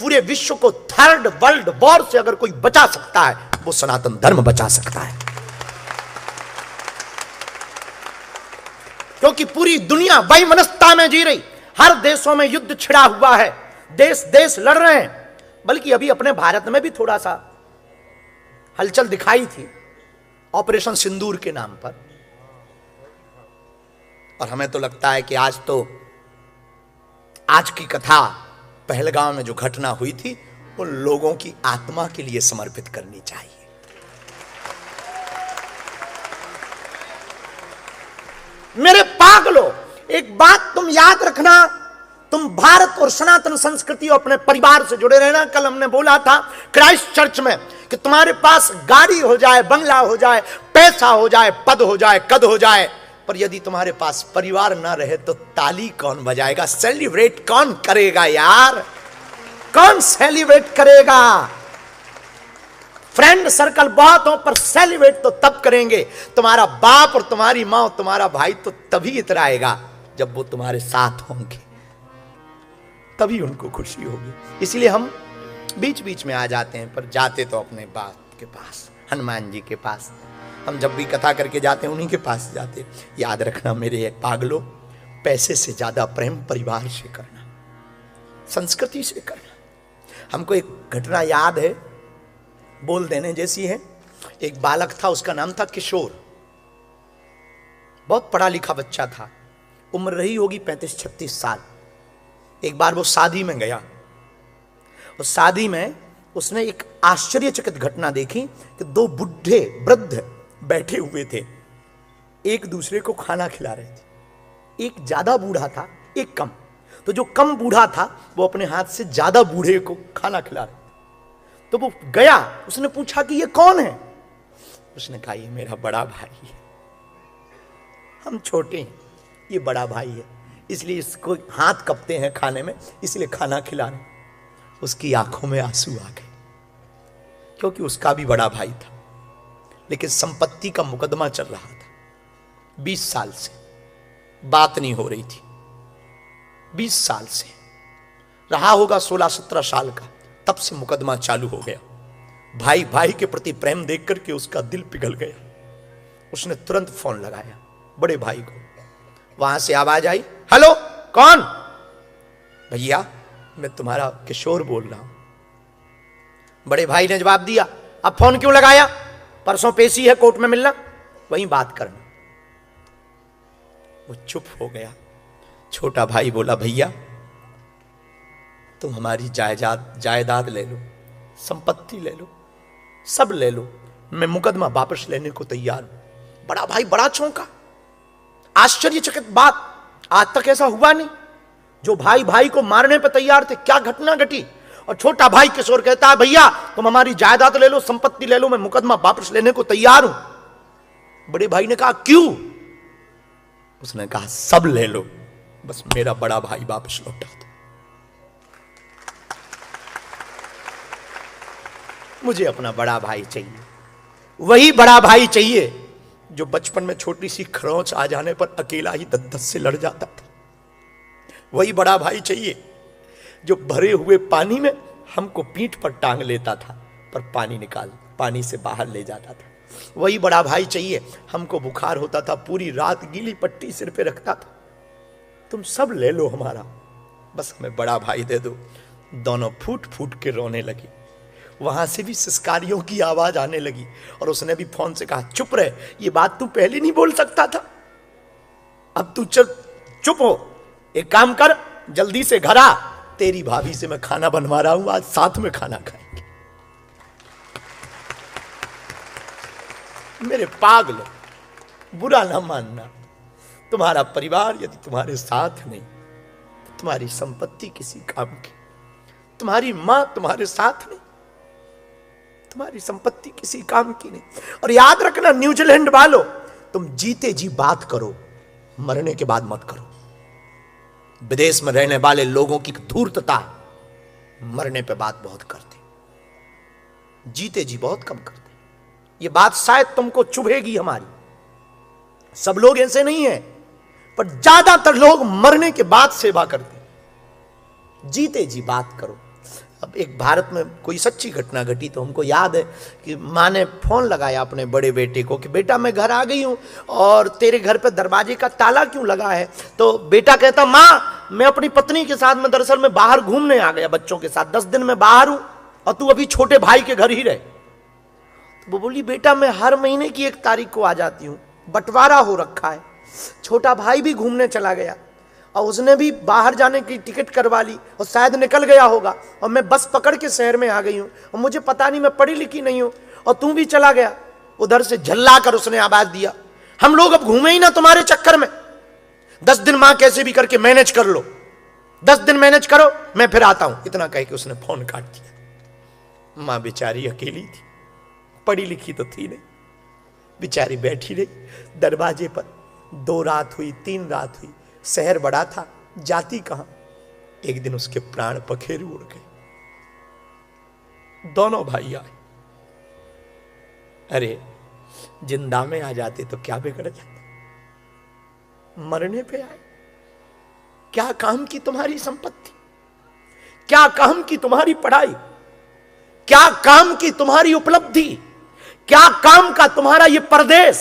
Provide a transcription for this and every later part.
पूरे विश्व को थर्ड वर्ल्ड वॉर से अगर कोई बचा सकता है, वो सनातन धर्म बचा सकता है। क्योंकि पूरी दुनिया वैमनस्यता में जी रही, हर देशों में युद्ध छिड़ा हुआ है, देश देश लड़ रहे हैं। बल्कि अभी अपने भारत में भी थोड़ा सा हलचल दिखाई थी ऑपरेशन सिंदूर के नाम पर। और हमें तो लगता है कि आज की कथा पहलगाम में जो घटना हुई थी वो लोगों की आत्मा के लिए समर्पित करनी चाहिए। मेरे पागलों, एक बात तुम याद रखना, तुम भारत और सनातन संस्कृति और अपने परिवार से जुड़े रहना। कल हमने बोला था क्राइस्ट चर्च में कि तुम्हारे पास गाड़ी हो जाए, बंगला हो जाए, पैसा हो जाए, पद हो जाए, कद हो जाए, पर यदि तुम्हारे पास परिवार ना रहे तो ताली कौन बजाएगा? सेलिब्रेट कौन करेगा यार? कौन सेलिब्रेट करेगा? फ्रेंड सर्कल बहुत हो, पर सेलिब्रेट तो तब करेंगे तुम्हारा बाप और तुम्हारी मां और तुम्हारा भाई तो तभी इतराएगा जब वो तुम्हारे साथ होंगे, तभी उनको खुशी होगी। इसलिए हम बीच बीच में आ जाते हैं, पर जाते तो अपने बाप के पास, हनुमान जी के पास। हम जब भी कथा करके जाते हैं उन्हीं के पास जाते। याद रखना मेरे पागलों, पैसे से ज्यादा प्रेम परिवार से करना, संस्कृति से करना। हमको एक घटना याद है, बोल देने जैसी है। एक बालक था, उसका नाम था किशोर, बहुत पढ़ा लिखा बच्चा था, उम्र रही होगी 35-36 साल। एक बार वो शादी में गया, उस शादी में उसने एक आश्चर्यचकित घटना देखी कि दो बुढ़े वृद्ध बैठे हुए थे, एक दूसरे को खाना खिला रहे थे। एक ज्यादा बूढ़ा था, एक कम। तो जो कम बूढ़ा था वो अपने हाथ से ज्यादा बूढ़े को खाना खिला रहे थे। तो वो गया, उसने पूछा कि ये कौन है? उसने कहा ये मेरा बड़ा भाई है, हम छोटे हैं, ये बड़ा भाई है, इसलिए इसको हाथ कपते हैं खाने में, इसलिए खाना खिला रहे। उसकी आंखों में आंसू आ गए, क्योंकि उसका भी बड़ा भाई था, लेकिन संपत्ति का मुकदमा चल रहा था। 20 साल से बात नहीं हो रही थी, 20 साल से रहा होगा, 16-17 साल का, तब से मुकदमा चालू हो गया। भाई भाई के प्रति प्रेम देख करके उसका दिल पिघल गया। उसने तुरंत फोन लगाया बड़े भाई को। वहां से आवाज आई, हेलो कौन? भैया मैं तुम्हारा किशोर बोल रहा हूं। बड़े भाई ने जवाब दिया, अब फोन क्यों लगाया? परसों पेशी है, कोर्ट में मिलना, वहीं बात करना। वो चुप हो गया। छोटा भाई बोला, भैया तुम हमारी जायदाद ले लो, संपत्ति ले लो, सब ले लो, मैं मुकदमा वापस लेने को तैयार हूं। बड़ा भाई बड़ा चौंका, आश्चर्यचकित बात, आज तक ऐसा हुआ नहीं। जो भाई भाई को मारने पर तैयार थे, क्या घटना घटी? और छोटा भाई किशोर कहता है, भैया तुम हमारी जायदाद ले लो, संपत्ति ले लो, मैं मुकदमा वापस लेने को तैयार हूं। बड़े भाई ने कहा, क्यों? उसने कहा, सब ले लो, बस मेरा बड़ा भाई वापस लौटा दो। मुझे अपना बड़ा भाई चाहिए, वही बड़ा भाई चाहिए जो बचपन में छोटी सी खरोंच आ जाने पर अकेला ही 10-10 से लड़ जाता था। वही बड़ा भाई चाहिए जो भरे हुए पानी में हमको पीठ पर टांग लेता था, पर पानी से बाहर ले जाता था। वही बड़ा भाई चाहिए, हमको बुखार होता था, पूरी रात गीली पट्टी सिर पे रखता था। तुम सब ले लो हमारा, बस हमें बड़ा भाई दे दो। दोनों फूट फूट के रोने लगी। वहां से भी सिसकारियों की आवाज आने लगी, और उसने भी फोन से कहा, चुप रहे, ये बात तू पहले नहीं बोल सकता था? अब तू चुप हो, एक काम कर, जल्दी से घर आ, तेरी भाभी से मैं खाना बनवा रहा हूं, आज साथ में खाना खाएंगे। मेरे पागलों, बुरा ना मानना, तुम्हारा परिवार यदि तुम्हारे साथ नहीं, तो तुम्हारी संपत्ति किसी काम की। तुम्हारी मां तुम्हारे साथ नहीं, तुम्हारी संपत्ति किसी काम की नहीं। और याद रखना न्यूजीलैंड वालों, तुम जीते जी बात करो, मरने के बाद मत करो। विदेश में रहने वाले लोगों की धूर्तता, मरने पे बात बहुत करते, जीते जी बहुत कम करते। ये बात शायद तुमको चुभेगी हमारी, सब लोग ऐसे नहीं है, पर ज्यादातर लोग मरने के बाद सेवा करते। जीते जी बात करो। अब एक भारत में कोई सच्ची घटना घटी तो हमको याद है कि माँ ने फोन लगाया अपने बड़े बेटे को कि बेटा मैं घर आ गई हूँ और तेरे घर पे दरवाजे का ताला क्यों लगा है। तो बेटा कहता माँ मैं अपनी पत्नी के साथ, मैं दरअसल मैं बाहर घूमने आ गया बच्चों के साथ, 10 दिन में बाहर हूँ और तू अभी छोटे भाई के घर ही रहे। तो वो बोली बेटा मैं हर महीने की 1 तारीख को आ जाती हूँ, बंटवारा हो रखा है, छोटा भाई भी घूमने चला गया और उसने भी बाहर जाने की टिकट करवा ली और शायद निकल गया होगा और मैं बस पकड़ के शहर में आ गई हूं और मुझे पता नहीं, मैं पढ़ी लिखी नहीं हूं और तू भी चला गया। उधर से झल्ला कर उसने आवाज दिया हम लोग अब घूमे ही ना तुम्हारे चक्कर में, 10 दिन मां कैसे भी करके मैनेज कर लो, 10 दिन मैनेज करो मैं फिर आता हूं। इतना कह के उसने फोन काट दिया। मां बेचारी अकेली थी, पढ़ी लिखी तो थी नहीं, बेचारी बैठी रही दरवाजे पर। 2 रात हुई, 3 रात हुई, शहर बड़ा था, जाती कहां। एक दिन उसके प्राण पखेरु उड़ गए। दोनों भाई आए, अरे जिंदा में आ जाते तो क्या बिगड़ जाता, मरने पे आए। क्या काम की तुम्हारी संपत्ति, क्या काम की तुम्हारी पढ़ाई, क्या काम की तुम्हारी उपलब्धि, क्या काम का तुम्हारा ये परदेश,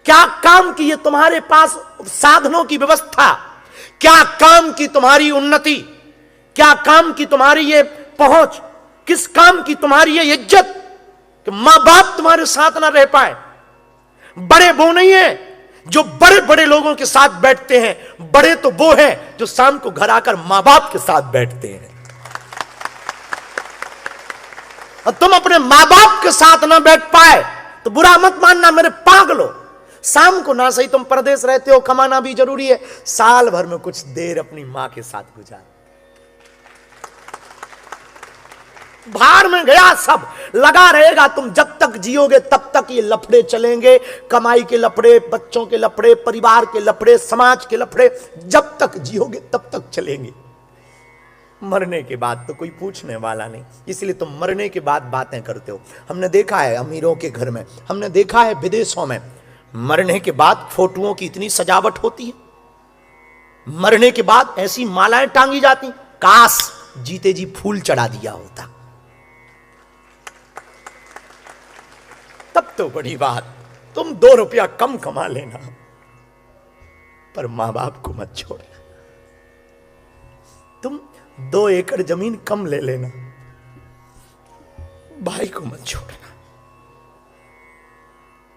क्या काम की ये तुम्हारे पास साधनों की व्यवस्था, क्या काम की तुम्हारी उन्नति, क्या काम की तुम्हारी ये पहुंच, किस काम की तुम्हारी ये इज्जत कि मां बाप तुम्हारे साथ ना रह पाए। बड़े वो नहीं है जो बड़े बड़े लोगों के साथ बैठते हैं, बड़े तो वो हैं जो शाम को घर आकर मां बाप के साथ बैठते हैं। और तुम अपने मां बाप के साथ ना बैठ पाए तो बुरा मत मानना मेरे पागलो। शाम को ना सही तुम परदेश रहते हो, कमाना भी जरूरी है, साल भर में कुछ देर अपनी मां के साथ गुजार। बाहर में गया सब लगा रहेगा, तुम जब तक जियोगे तब तक ये लफड़े चलेंगे, कमाई के लफड़े, बच्चों के लफड़े, परिवार के लफड़े, समाज के लफड़े, जब तक जियोगे तब तक चलेंगे। मरने के बाद तो कोई पूछने वाला नहीं, इसलिए तुम मरने के बाद बातें करते हो। हमने देखा है अमीरों के घर में, हमने देखा है विदेशों में, मरने के बाद फोटोओं की इतनी सजावट होती है, मरने के बाद ऐसी मालाएं टांगी जाती, काश जीते जी फूल चढ़ा दिया होता, तब तो बड़ी बात। तुम 2 रुपया कम कमा लेना पर मां बाप को मत छोड़ना। तुम 2 एकड़ जमीन कम ले लेना, भाई को मत छोड़ना।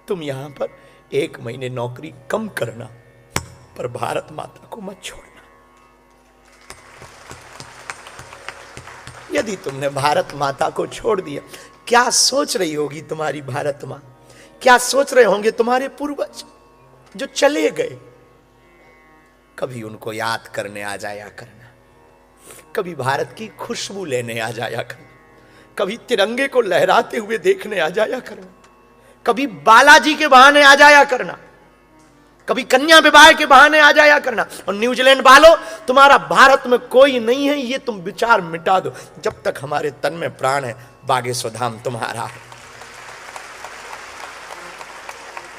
तुम यहां पर 1 महीने नौकरी कम करना पर भारत माता को मत छोड़ना। यदि तुमने भारत माता को छोड़ दिया, क्या सोच रही होगी तुम्हारी भारत मां, क्या सोच रहे होंगे तुम्हारे पूर्वज जो चले गए। कभी उनको याद करने आ जाया करना, कभी भारत की खुशबू लेने आ जाया करना, कभी तिरंगे को लहराते हुए देखने आ जाया करना, कभी बालाजी के बहाने आ जाया करना, कभी कन्या विवाह के बहाने आ जाया करना। और न्यूजीलैंड वालों, तुम्हारा भारत में कोई नहीं है ये तुम विचार मिटा दो। जब तक हमारे तन में प्राण है बागेश्वर तुम्हारा है।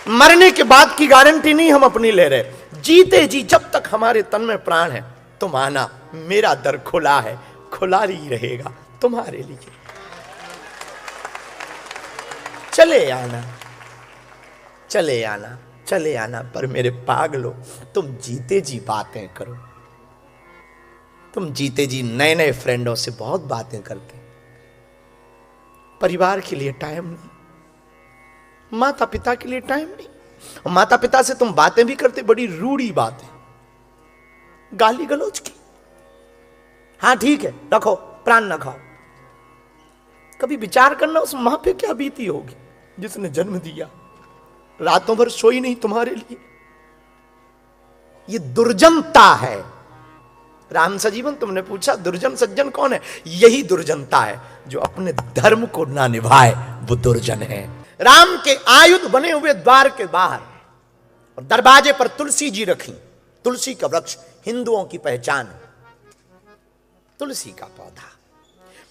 मरने के बाद की गारंटी नहीं हम अपनी ले रहे, जीते जी जब तक हमारे तन में प्राण है तुम आना, मेरा दर खुला है, खुला ही रहेगा तुम्हारे लिए। चले आना, चले आना, चले आना, पर मेरे पागलो तुम जीते जी बातें करो। तुम जीते जी नए नए फ्रेंडों से बहुत बातें करते, परिवार के लिए टाइम नहीं, माता पिता के लिए टाइम नहीं। और माता पिता से तुम बातें भी करते, बड़ी रूढ़ी बातें, गाली गलौज की। हाँ ठीक है, रखो, प्राण न खाओ। कभी विचार करना उस मां पे क्या बीती होगी जिसने जन्म दिया, रातों भर सोई नहीं तुम्हारे लिए। ये दुर्जनता है। राम सजीवन, तुमने पूछा दुर्जन सज्जन कौन है? यही दुर्जनता है, जो अपने धर्म को ना निभाए वो दुर्जन है। राम के आयुध बने हुए द्वार के बाहर और दरवाजे पर तुलसी जी रखी। तुलसी का वृक्ष हिंदुओं की पहचान है, तुलसी का पौधा,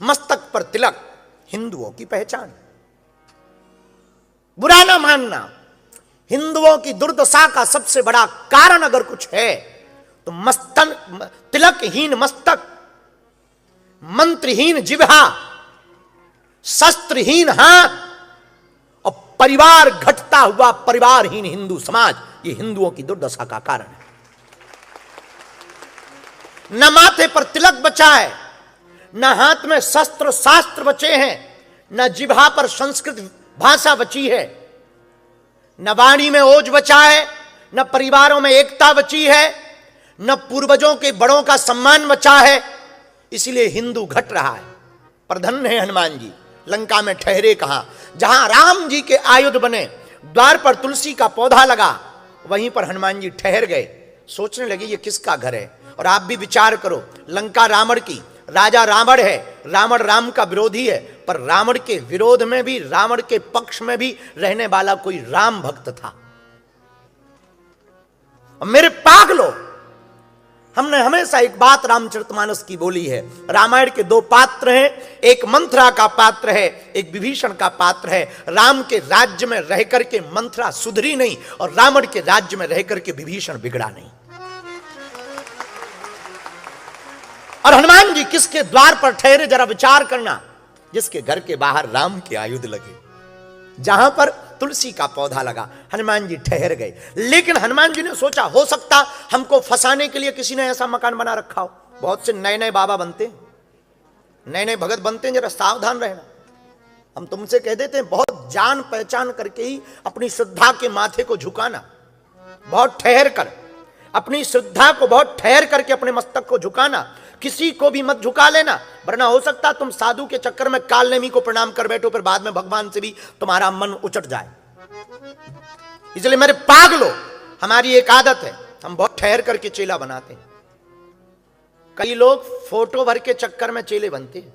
मस्तक पर तिलक हिंदुओं की पहचान। बुरा ना मानना, हिंदुओं की दुर्दशा का सबसे बड़ा कारण अगर कुछ है तो मस्तन तिलकहीन मस्तक, मंत्रहीन जिह्वा, शस्त्रहीन हाथ और परिवार घटता हुआ परिवारहीन हिंदू समाज, ये हिंदुओं की दुर्दशा का कारण है। न माथे पर तिलक बचा है, न हाथ में शस्त्र शास्त्र बचे हैं, न जिह्वा पर संस्कृत भाषा बची है, न वाणी में ओज बचा है, न परिवारों में एकता बची है, न पूर्वजों के बड़ों का सम्मान बचा है। इसलिए हिंदू घट रहा है। पर धन्य है हनुमान जी, लंका में ठहरे कहां, जहां राम जी के आयुध बने, द्वार पर तुलसी का पौधा लगा, वहीं पर हनुमान जी ठहर गए। सोचने लगे ये किसका घर है। और आप भी विचार करो, लंका रावण की, राजा रावण है, रावण राम का विरोधी है, पर रावण के विरोध में भी, रावण के पक्ष में भी रहने वाला कोई राम भक्त था। और मेरे पागलों, हमने हमेशा एक बात रामचरितमानस की बोली है, रामायण के दो पात्र हैं, एक मंथरा का पात्र है, एक विभीषण का पात्र है। राम के राज्य में रह करके मंथरा सुधरी नहीं, और रावण के राज्य में रह करके विभीषण बिगड़ा नहीं। और हनुमान जी किसके द्वार पर ठहरे, जरा विचार करना, जिसके घर के बाहर राम के आयुध लगे, जहां पर तुलसी का पौधा लगा, हनुमान जी ठहर गए। लेकिन हनुमान जी ने सोचा, हो सकता हमको फंसाने के लिए किसी ने ऐसा मकान बना रखा हो। बहुत से नए नए बाबा बनते हैं, नए नए भगत बनते हैं, जरा सावधान रहना। हम तुमसे कह देते हैं, बहुत जान पहचान करके ही अपनी श्रद्धा के माथे को झुकाना, बहुत ठहर कर अपनी श्रद्धा को, बहुत ठहर करके अपने मस्तक को झुकाना। किसी को भी मत झुका लेना, वरना हो सकता तुम साधु के चक्कर में काल नेमी को प्रणाम कर बैठो, फिर बाद में भगवान से भी तुम्हारा मन उचट जाए। इसलिए मेरे पागलों, हमारी एक आदत है, हम बहुत ठहर करके चेला बनाते हैं। कई लोग फोटो भर के चक्कर में चेले बनते हैं,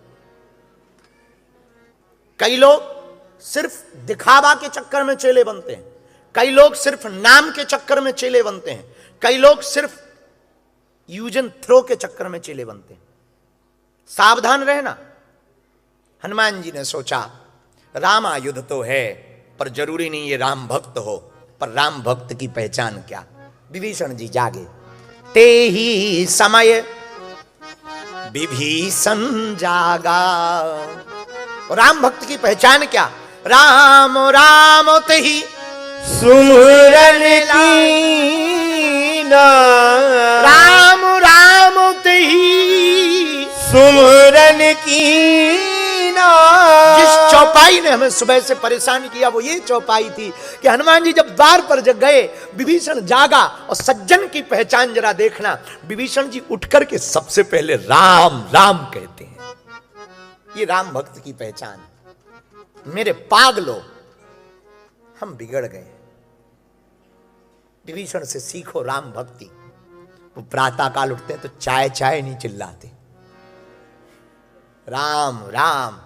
कई लोग सिर्फ दिखावा के चक्कर में चेले बनते हैं, कई लोग सिर्फ नाम के चक्कर में चेले बनते हैं, कई लोग सिर्फ यूज एंड थ्रो के चक्कर में चेले बनते हैं। सावधान रहना। हनुमान जी ने सोचा, राम आयुध तो है, पर जरूरी नहीं ये राम भक्त हो, पर राम भक्त की पहचान क्या। विभीषण जी जागे, ते ही समय विभीषण जागा। राम भक्त की पहचान क्या, राम राम ते ही सुमरन कीना, राम राम ते ही सुमरन कीना। जिस चौपाई ने हमें सुबह से परेशान किया वो ये चौपाई थी कि हनुमान जी जब द्वार पर जग गए, विभीषण जागा। और सज्जन की पहचान जरा देखना, विभीषण जी उठकर के सबसे पहले राम राम कहते हैं। ये राम भक्त की पहचान। मेरे पागलों, हम बिगड़ गए। विभीषण से सीखो राम भक्ति। वो प्रातः काल उठते हैं तो चाय चाय नहीं चिल्लाते, राम राम।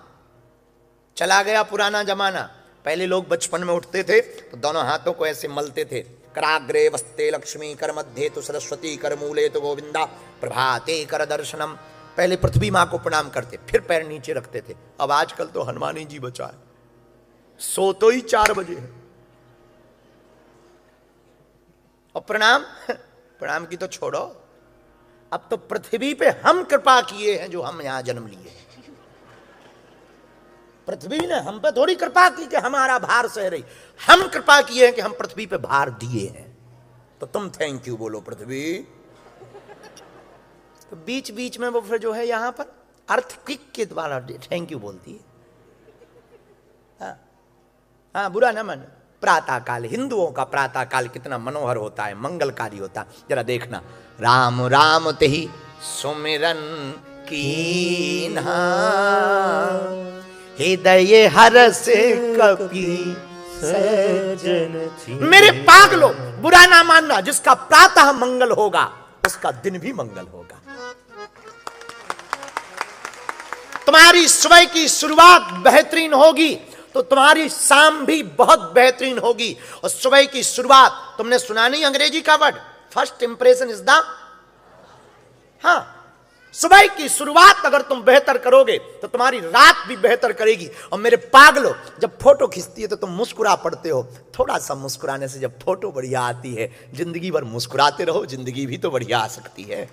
चला गया पुराना जमाना। पहले लोग बचपन में उठते थे तो दोनों हाथों को ऐसे मलते थे, कराग्रे वस्ते लक्ष्मी, कर मध्य तो सरस्वती, कर मूले तो गोविंदा, प्रभाते कर दर्शनम। पहले पृथ्वी मां को प्रणाम करते, फिर पैर नीचे रखते थे। अब आजकल तो हनुमानी जी बचाए, सो तो ही 4 बजे है। और प्रणाम प्रणाम की तो छोड़ो, अब तो पृथ्वी पे हम कृपा किए हैं जो हम यहां जन्म लिए। पृथ्वी ने हम पे थोड़ी कृपा की कि हमारा भार सह रही, हम कृपा किए हैं कि हम पृथ्वी पे भार दिए हैं। तो तुम थैंक यू बोलो पृथ्वी। तो बीच बीच में वो फिर जो है यहां पर अर्थक्विक के द्वारा थैंक यू बोलती है। हाँ, बुरा ना मन। प्रातः काल, हिंदुओं का प्रातः काल कितना मनोहर होता है, मंगलकारी होता है। जरा देखना, राम राम ते ही सुमिरन कीन्हा, हृदय हरस कपि सज्जन। मेरे पागलों, बुरा ना मानना, जिसका प्रातः मंगल होगा उसका दिन भी मंगल होगा। तुम्हारी सुबह की शुरुआत बेहतरीन होगी तो तुम्हारी शाम भी बहुत बेहतरीन होगी। और सुबह की शुरुआत, तुमने सुना नहीं अंग्रेजी का word, first impression is the, हाँ, सुबह की शुरुआत अगर तुम बेहतर करोगे तो तुम्हारी रात भी बेहतर करेगी। और मेरे पागलों, जब फोटो खींचती है तो तुम मुस्कुरा पड़ते हो। थोड़ा सा मुस्कुराने से जब फोटो बढ़िया आती है, जिंदगी भर मुस्कुराते रहो, जिंदगी भी तो बढ़िया आ सकती है।